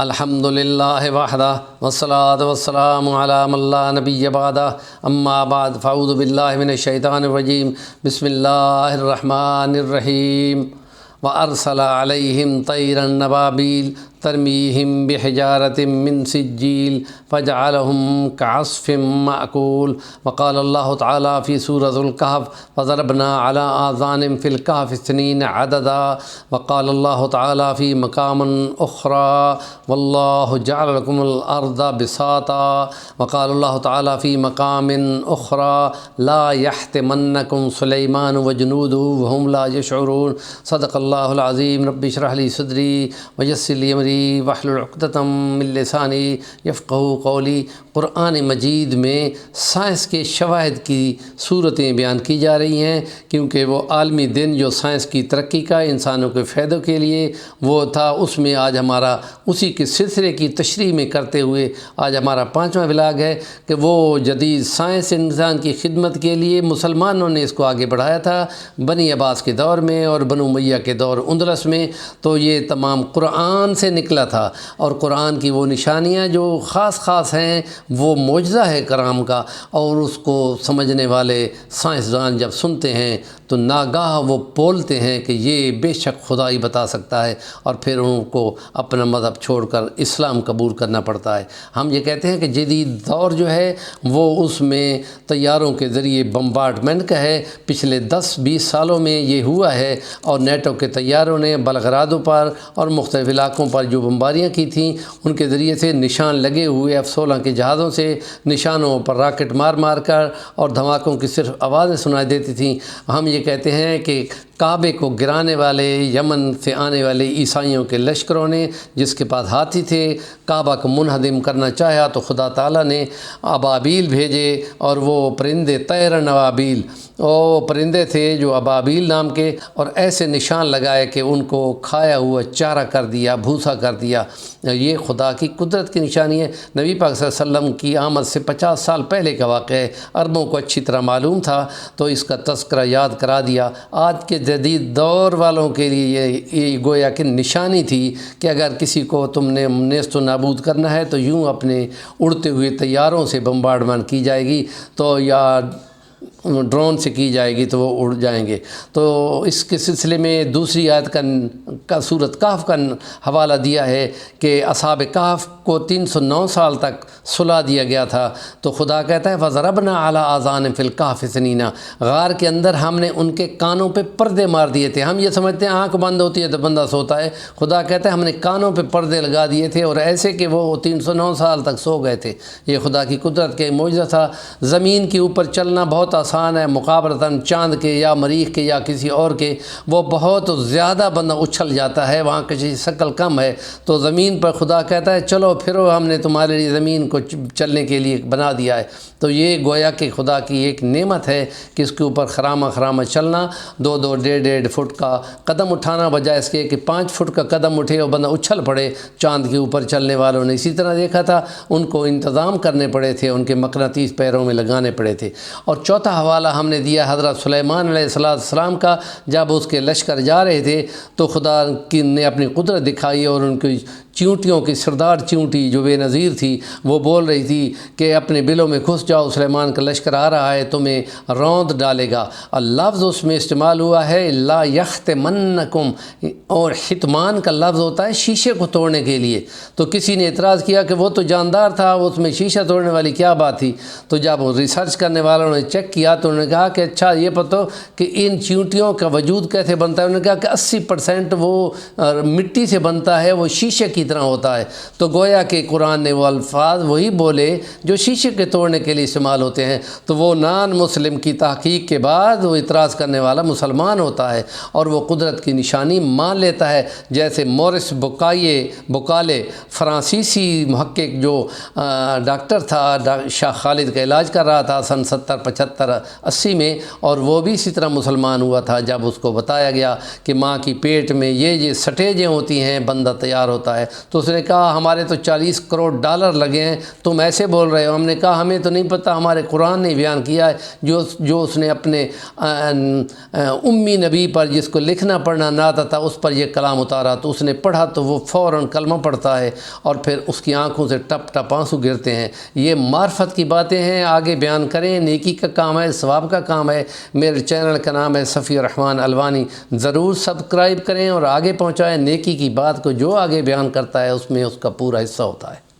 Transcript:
الحمد للہ وحدہ والصلاة والسلام علی من لا نبی بعدہ اما بعد فاعوذ باللہ من الشیطان الرجیم بسم اللہ الرحمن الرحیم وارسل علیہم طیرا ابابیل ترمیہم بحجارۃ من سجیل فجعلہم کعصف مأکول وقال اللہ تعالیٰ فی سورۃ الکہف فضربنا علی آذانہم فی الکہف سنین عددا وقال اللہ تعالیٰ فی مقام اخری واللہ جعل لکم الارض بساطا وقال اللہ تعالیٰ فی مقام اخری لا یحتمنکم سلیمان وجنودہ وہم لا یشعرون صدق اللہ العظیم رب اشرح لی صدری ویسر لی امری واحلل عقدۃ من لسانی یفقہوا قولی۔ قرآن مجید میں سائنس کے شواہد کی صورتیں بیان کی جا رہی ہیں، کیونکہ وہ عالمی دن جو سائنس کی ترقی کا انسانوں کے فائدوں کے لیے وہ تھا، اس میں آج ہمارا اسی کے سلسلے کی تشریح میں کرتے ہوئے آج ہمارا 5واں ولاگ ہے کہ وہ جدید سائنس انسان کی خدمت کے لیے مسلمانوں نے اس کو آگے بڑھایا تھا بنی عباس کے دور میں اور بنو امیہ کے دور اندلس میں، تو یہ تمام قرآن سے نکلا تھا، اور قرآن کی وہ نشانیاں جو خاص ہیں وہ معجزہ ہے کرام کا، اور اس کو سمجھنے والے سائنسدان جب سنتے ہیں تو ناگاہ وہ بولتے ہیں کہ یہ بے شک خدا ہی بتا سکتا ہے، اور پھر ان کو اپنا مذہب چھوڑ کر اسلام قبول کرنا پڑتا ہے۔ ہم یہ کہتے ہیں کہ جدید دور جو ہے وہ اس میں طیاروں کے ذریعے بمبارڈمنٹ کا ہے، پچھلے 10-20 سالوں میں یہ ہوا ہے، اور نیٹو کے طیاروں نے بلغرادوں پر اور مختلف علاقوں پر جو بمباریاں کی تھیں ان کے ذریعے سے نشان لگے ہوئے F-16 کے جہازوں سے نشانوں پر راکٹ مار کر اور دھماکوں کی صرف آوازیں سنائی دیتی تھیں۔ ہم یہ کہتے ہیں کہ کعبے کو گرانے والے یمن سے آنے والے عیسائیوں کے لشکروں نے، جس کے پاس ہاتھی تھے، کعبہ کو منہدم کرنا چاہا تو خدا تعالیٰ نے ابابیل بھیجے، اور وہ پرندے طیرن ابابیل، وہ پرندے تھے جو ابابیل نام کے، اور ایسے نشان لگائے کہ ان کو کھایا ہوا چارہ کر دیا، بھوسا کر دیا۔ یہ خدا کی قدرت کی نشانی ہے۔ نبی پاک صلی اللہ علیہ وسلم کی آمد سے 50 سال پہلے کا واقعہ ہے، عربوں کو اچھی طرح معلوم تھا تو اس کا تذکرہ یاد کرا دیا۔ آج کے جدید دور والوں کے لیے یہ گویا کہ نشانی تھی کہ اگر کسی کو تم نے نیست و نابود کرنا ہے تو یوں اپنے اڑتے ہوئے طیاروں سے بمبارڈمنٹ کی جائے گی، تو یا ڈرون سے کی جائے گی تو وہ اڑ جائیں گے۔ تو اس کے سلسلے میں دوسری آیت کا سورۃ کہف کا حوالہ دیا ہے کہ اصحاب کہف کو 309 سال تک سلا دیا گیا تھا، تو خدا کہتا ہے فَضَرَبْنَا عَلَىٰ آذَانٍ فِي الْكَهْفِ سِنِينَ، غار کے اندر ہم نے ان کے کانوں پہ پردے مار دیے تھے۔ ہم یہ سمجھتے ہیں آنکھ بند ہوتی ہے تو بندہ سوتا ہے، خدا کہتا ہے ہم نے کانوں پہ پردے لگا دیے تھے، اور ایسے کہ وہ 309 سال تک سو گئے تھے۔ یہ خدا کی قدرت کے معجزہ تھا۔ زمین کے اوپر چلنا بہت آسان ہے مقابلتاً چاند کے یا مریخ کے یا کسی اور کے، وہ بہت زیادہ بندہ اچھل جاتا ہے، وہاں کسی شکل کم ہے، تو زمین پر خدا کہتا ہے چلو پھرو، ہم نے تمہارے لیے زمین کو چلنے کے لیے بنا دیا ہے۔ تو یہ گویا کہ خدا کی ایک نعمت ہے کہ اس کے اوپر خرامہ چلنا، 2-2 1.5 فٹ کا قدم اٹھانا بجائے اس کے کہ 5 فٹ کا قدم اٹھے اور بندہ اچھل پڑے۔ چاند کے اوپر چلنے والوں نے اسی طرح دیکھا تھا، ان کو انتظام کرنے پڑے تھے، ان کے مقناطیس پیروں میں لگانے پڑے تھے۔ اور چوتھا حوالہ ہم نے دیا حضرت سلیمان علیہ السلام کا، جب اس کے لشکر جا رہے تھے تو خدا نے اپنی قدرت دکھائی، اور ان کی چیونٹیوں کی سردار چیونٹی جو بے نظیر تھی وہ بول رہی تھی کہ اپنے بلوں میں گھس جاؤ، سلیمان کا لشکر آ رہا ہے، تمہیں روند ڈالے گا۔ اور لفظ اس میں استعمال ہوا ہے لا یختمنکم، اور ختمان کا لفظ ہوتا ہے شیشے کو توڑنے کے لیے۔ تو کسی نے اعتراض کیا کہ وہ تو جاندار تھا، اس میں شیشہ توڑنے والی کیا بات تھی؟ تو جب ریسرچ کرنے والوں نے چیک کیا تو انہوں نے کہا کہ اچھا یہ پتہ کہ ان چیونٹیوں کا وجود کیسے بنتا ہے؟ انہوں نے کہا کہ 80% وہ مٹی سے بنتا ہے، وہ شیشے کی طرح ہوتا ہے۔ تو گویا کہ قرآن نے وہ الفاظ وہی بولے جو شیشے کے توڑنے کے لیے استعمال ہوتے ہیں۔ تو وہ نان مسلم کی تحقیق کے بعد وہ اعتراض کرنے والا مسلمان ہوتا ہے، اور وہ قدرت کی نشانی مان لیتا ہے، جیسے مورس بکالے فرانسیسی محقق جو ڈاکٹر تھا، شاہ خالد کا علاج کر رہا تھا سن 70 75 80 میں، اور وہ بھی اسی طرح مسلمان ہوا تھا جب اس کو بتایا گیا کہ ماں کی پیٹ میں یہ سٹیجیں ہوتی ہیں، بندہ تیار ہوتا ہے۔ تو اس نے کہا ہمارے تو 40 کروڑ ڈالر لگے ہیں، تم ایسے بول رہے ہو۔ ہم نے کہا ہمیں تو نہیں پتہ، ہمارے قرآن نے بیان کیا ہے جو اس نے اپنے امی نبی پر، جس کو لکھنا پڑھنا نہ آتا تھا، اس پر یہ کلام اتارا، تو اس نے پڑھا تو وہ فوراً کلمہ پڑھتا ہے اور پھر اس کی آنکھوں سے ٹپ ٹپ آنسو گرتے ہیں۔ یہ معرفت کی باتیں ہیں، آگے بیان کریں، نیکی کا کام ہے، ثواب کا کام ہے۔ میرے چینل کا نام ہے صفی الرحمن الوانی، ضرور سبسکرائب کریں اور آگے پہنچائیں۔ نیکی کی بات کو جو آگے بیان کرتا ہے اس میں اس کا پورا حصہ ہوتا ہے۔